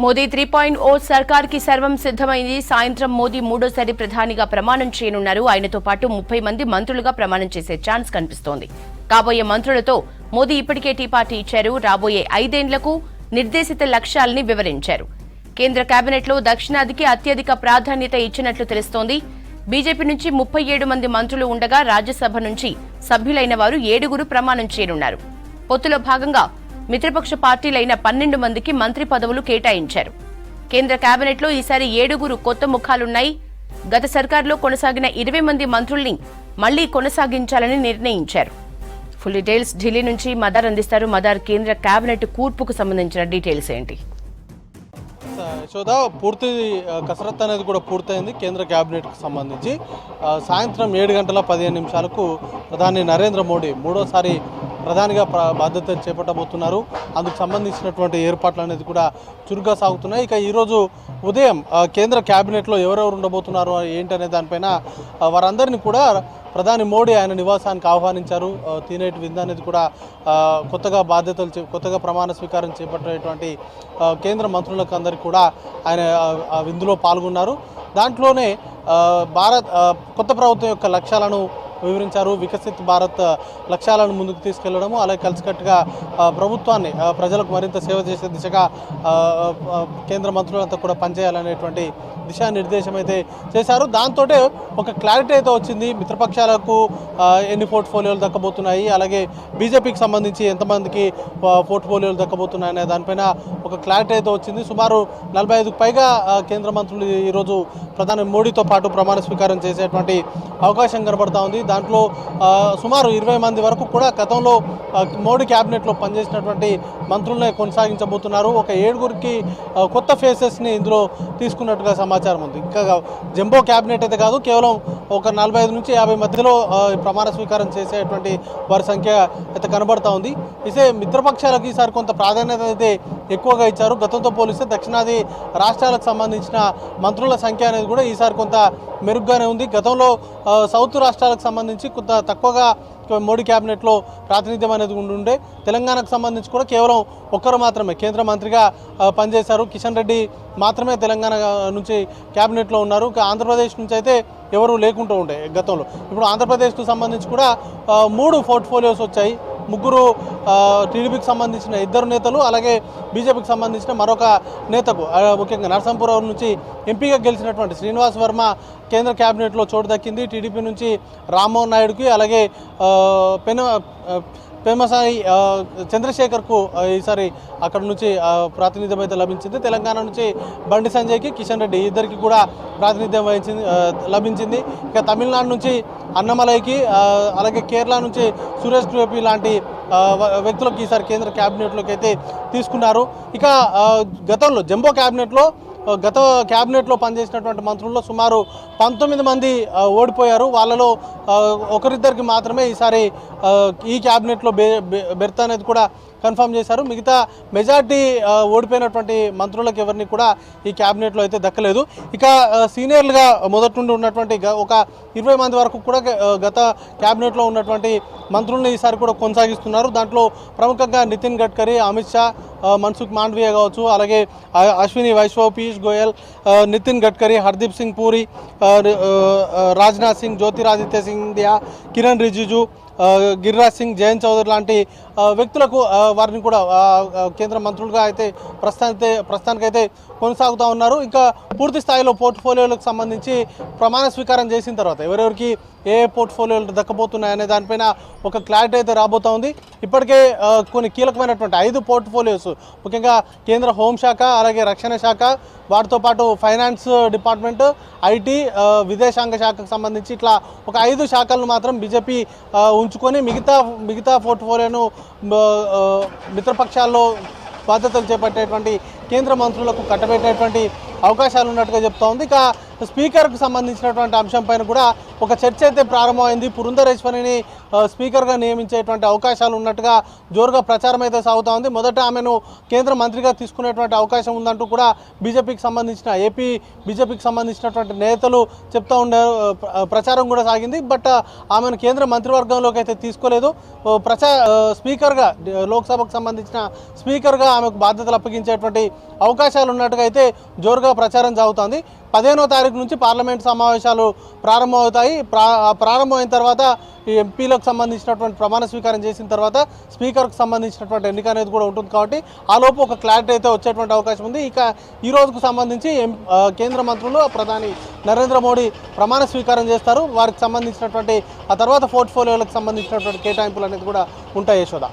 మోదీ 3.0 సర్కార్కి సర్వం సిద్ధమైంది. సాయంత్రం మోదీ మూడోసారి ప్రధానిగా ప్రమాణం చేయనున్నారు. ఆయనతో పాటు 30 మంది మంత్రులుగా ప్రమాణం చేసే ఛాన్స్ కనిపిస్తోంది. కాబోయే మంత్రులతో మోదీ ఇప్పటికే టీ పార్టీ ఇచ్చారు. రాబోయే 5 ఏళ్లకు నిర్దేశిత లక్ష్యాలని వివరించారు. కేంద్ర కేబినెట్లో దక్షిణాదికి అత్యధిక ప్రాధాన్యత ఇచ్చినట్లు తెలుస్తోంది. బీజేపీ నుంచి 37 మంది మంత్రులు ఉండగా రాజ్యసభ నుంచి సభ్యులైన వారు 7 ప్రమాణం చేయనున్నారు. పొత్తులో భాగంగా మిత్రపక్ష పార్టీలైన 12 మందికి మంత్రి పదవులు కేటాయించారు. కేంద్ర కేబినెట్లో ఈసారి 7 కొత్త ముఖాలున్నాయి. గత సర్కార్లో కొనసాగిన 20 మంది మంత్రుల్ని మళ్లీ కొనసాగించాలని నిర్ణయించారు. ఫుల్ డీటెయిల్స్ ఢిల్లీ నుంచి మదార్ అందిస్తారు. మదార్, కేంద్ర కేబినెట్ కూర్పుకు సంబంధించిన డీటెయిల్స్ ఏంటి? యశోదా, పూర్తి కసరత్తు అనేది కూడా పూర్తయింది. కేంద్ర కేబినెట్కి సంబంధించి సాయంత్రం 7:15 ప్రధాని నరేంద్ర మోడీ మూడోసారి ప్రధానిగా బాధ్యత చేపట్టబోతున్నారు. అందుకు సంబంధించినటువంటి ఏర్పాట్లు అనేది కూడా చురుగ్గా సాగుతున్నాయి. ఇక ఈరోజు ఉదయం కేంద్ర కేబినెట్లో ఎవరెవరు ఉండబోతున్నారు ఏంటనే దానిపైన వారందరినీ కూడా ప్రధాని మోడీ ఆయన నివాసానికి ఆహ్వానించారు. తినేటి విందు అనేది కూడా కొత్తగా ప్రమాణ స్వీకారం చేపట్టేటువంటి కేంద్ర మంత్రులకు అందరికీ కూడా ఆయన విందులో పాల్గొన్నారు. దాంట్లోనే కొత్త ప్రభుత్వం యొక్క లక్ష్యాలను వివరించారు. వికసిత్ భారత్ లక్ష్యాలను ముందుకు తీసుకెళ్లడము, అలాగే కలిసికట్టుగా ప్రభుత్వాన్ని ప్రజలకు మరింత సేవ చేసే దిశగా కేంద్ర మంత్రులంతా కూడా పనిచేయాలనేటువంటి దిశానిర్దేశం అయితే చేశారు. దాంతో ఒక క్లారిటీ అయితే వచ్చింది. మిత్రపక్షాలకు ఎన్ని పోర్ట్ఫోలియోలు దక్కబోతున్నాయి, అలాగే బీజేపీకి సంబంధించి ఎంతమందికి పోర్ట్ఫోలియోలు దక్కబోతున్నాయనే దానిపైన ఒక క్లారిటీ అయితే వచ్చింది. సుమారు 45కు పైగా కేంద్ర మంత్రులు ఈరోజు ప్రధాని మోడీతో పాటు ప్రమాణ స్వీకారం చేసేటువంటి అవకాశం కనబడతా ఉంది. దాంట్లో సుమారు 20 మంది వరకు కూడా గతంలో మోడీ క్యాబినెట్లో పనిచేసినటువంటి మంత్రులనే కొనసాగించబోతున్నారు. ఒక 7 కొత్త ఫేసెస్ని ఇందులో తీసుకున్నట్టుగా సమాచారం ఉంది. ఇంకా జంబో క్యాబినెట్ అయితే కాదు, కేవలం ఒక 45 నుంచి 50 మధ్యలో ప్రమాణ స్వీకారం చేసేటువంటి వారి సంఖ్య అయితే కనబడతా ఉంది. ఇదే మిత్రపక్షాలకు ఈసారి కొంత ప్రాధాన్యత అయితే ఎక్కువగా ఇచ్చారు. గతంతో పోలిస్తే దక్షిణాది రాష్ట్రాలకు సంబంధించిన మంత్రుల సంఖ్య అనేది కూడా ఈసారి కొంత మెరుగ్గానే ఉంది. గతంలో సౌత్ రాష్ట్రాలకు సంబంధించి కొంత తక్కువగా మోడీ క్యాబినెట్లో ప్రాతినిధ్యం అనేది ఉండుండే. తెలంగాణకు సంబంధించి కూడా కేవలం ఒక్కరు మాత్రమే కేంద్ర మంత్రిగా పనిచేశారు. కిషన్ రెడ్డి మాత్రమే తెలంగాణ నుంచి క్యాబినెట్లో ఉన్నారు. ఆంధ్రప్రదేశ్ నుంచి అయితే ఎవరు లేకుంటూ ఉండే గతంలో. ఇప్పుడు ఆంధ్రప్రదేశ్కు సంబంధించి కూడా 3 పోర్ట్ఫోలియోస్ వచ్చాయి. 3 టీడీపీకి సంబంధించిన 2 నేతలు, అలాగే బీజేపీకి సంబంధించిన మరొక నేతకు, ముఖ్యంగా నరసింహపురం నుంచి ఎంపీగా గెలిచినటువంటి శ్రీనివాస్ వర్మ కేంద్ర కేబినెట్లో చోటు దక్కింది. టీడీపీ నుంచి రామ్మోహన్ నాయుడుకి, అలాగే పేమసాని చంద్రశేఖర్కు ఈసారి అక్కడ నుంచి ప్రాతినిధ్యం అయితే లభించింది. తెలంగాణ నుంచి బండి సంజయ్కి, కిషన్ రెడ్డి ఇద్దరికి కూడా ప్రాతినిధ్యం లభించింది. ఇక తమిళనాడు నుంచి అన్నమలైకి, అలాగే కేరళ నుంచి సురేష్ గోపి లాంటి వ్యక్తులకు ఈసారి కేంద్ర క్యాబినెట్లోకి అయితే తీసుకున్నారు. ఇక గతంలో జంబో క్యాబినెట్లో పనిచేసినటువంటి మంత్రుల్లో సుమారు 19 మంది ఓడిపోయారు. వాళ్ళలో ఒకరిద్దరికి మాత్రమే ఈసారి ఈ క్యాబినెట్లో బెర్త్ అనేది కూడా కన్ఫర్మ్ చేశారు. మిగతా మెజార్టీ ఓడిపోయినటువంటి మంత్రులకు ఎవరిని కూడా ఈ క్యాబినెట్లో అయితే దక్కలేదు. ఇక సీనియర్లుగా మొదటి నుండి ఉన్నటువంటి ఒక 20 మంది వరకు కూడా గత క్యాబినెట్లో ఉన్నటువంటి మంత్రుల్ని ఈసారి కూడా కొనసాగిస్తున్నారు. దాంట్లో ప్రముఖంగా నితిన్ గడ్కరీ, అమిత్ షా, మన్సుఖ్ మాండవీయ కావచ్చు, అలాగే అశ్విని వైష్ణవ్, పీయూష్ గోయల్, నితిన్ గడ్కరీ, హర్దీప్ సింగ్ పూరి, రాజ్నాథ్ సింగ్, జ్యోతిరాదిత్య సింధియా, కిరణ్ రిజిజు, గిరిరాజ్ సింగ్, జయంత్ చౌదరి లాంటి వ్యక్తులకు వారిని కూడా కేంద్ర మంత్రులుగా అయితే ప్రస్తుతానికైతే కొనసాగుతూ ఉన్నారు. ఇంకా పూర్తి స్థాయిలో పోర్ట్ఫోలియోలకు సంబంధించి ప్రమాణ స్వీకారం చేసిన తర్వాత ఎవరెవరికి ఏ పోర్ట్ఫోలియోలు దక్కబోతున్నాయనే దానిపైన ఒక క్లారిటీ అయితే రాబోతూ ఉంది. ఇప్పటికే కొన్ని కీలకమైనటువంటి 5 పోర్ట్ఫోలియోస్, ముఖ్యంగా కేంద్ర హోంశాఖ, అలాగే రక్షణ శాఖ, వాటితో పాటు ఫైనాన్స్ డిపార్ట్మెంట్, ఐటీ, విదేశాంగ శాఖకు సంబంధించి ఇట్లా ఒక 5 శాఖలను మాత్రం బీజేపీ ఉంచుకొని మిగతా పోర్ట్ఫోలియోను మిత్రపక్షాల్లో బాధ్యతలు చేపట్టేటువంటి కేంద్ర మంత్రులకు కట్టబెట్టేటువంటి అవకాశాలు ఉన్నట్టుగా చెప్తా ఉంది. ఇక స్పీకర్కు సంబంధించినటువంటి అంశంపైన కూడా ఒక చర్చ అయితే ప్రారంభమైంది. పురంధరేశ్వరిని స్పీకర్గా నియమించేటువంటి అవకాశాలు ఉన్నట్టుగా జోరుగా ప్రచారం అయితే సాగుతూ ఉంది. మొదట ఆమెను కేంద్ర మంత్రిగా తీసుకునేటువంటి అవకాశం ఉందంటూ కూడా ఏపీ బీజేపీకి సంబంధించినటువంటి నేతలు చెప్తూ ఉండే ప్రచారం కూడా సాగింది. బట్ ఆమెను కేంద్ర మంత్రివర్గంలోకి అయితే తీసుకోలేదు. స్పీకర్గా లోక్సభకు సంబంధించిన స్పీకర్గా ఆమెకు బాధ్యతలు అప్పగించేటువంటి అవకాశాలు ఉన్నట్టుగా అయితే జోరుగా ప్రచారం సాగుతోంది. 15వ తారీఖు నుంచి పార్లమెంట్ సమావేశాలు ప్రారంభమవుతాయి. ప్రారంభమైన తర్వాత ఈ ఎంపీలకు సంబంధించినటువంటి ప్రమాణ స్వీకారం చేసిన తర్వాత స్పీకర్కు సంబంధించినటువంటి ఎన్నిక అనేది కూడా ఉంటుంది. కాబట్టి ఆలోపు ఒక క్లారిటీ అయితే వచ్చేటువంటి అవకాశం ఉంది. ఇక ఈ రోజుకు సంబంధించి కేంద్ర మంత్రులు ప్రధాని నరేంద్ర మోడీ ప్రమాణ స్వీకారం చేస్తారు. వారికి సంబంధించినటువంటి ఆ తర్వాత పోర్ట్ఫోలియోలకు సంబంధించినటువంటి కేటాయింపులు అనేది కూడా ఉంటాయి. యశోద.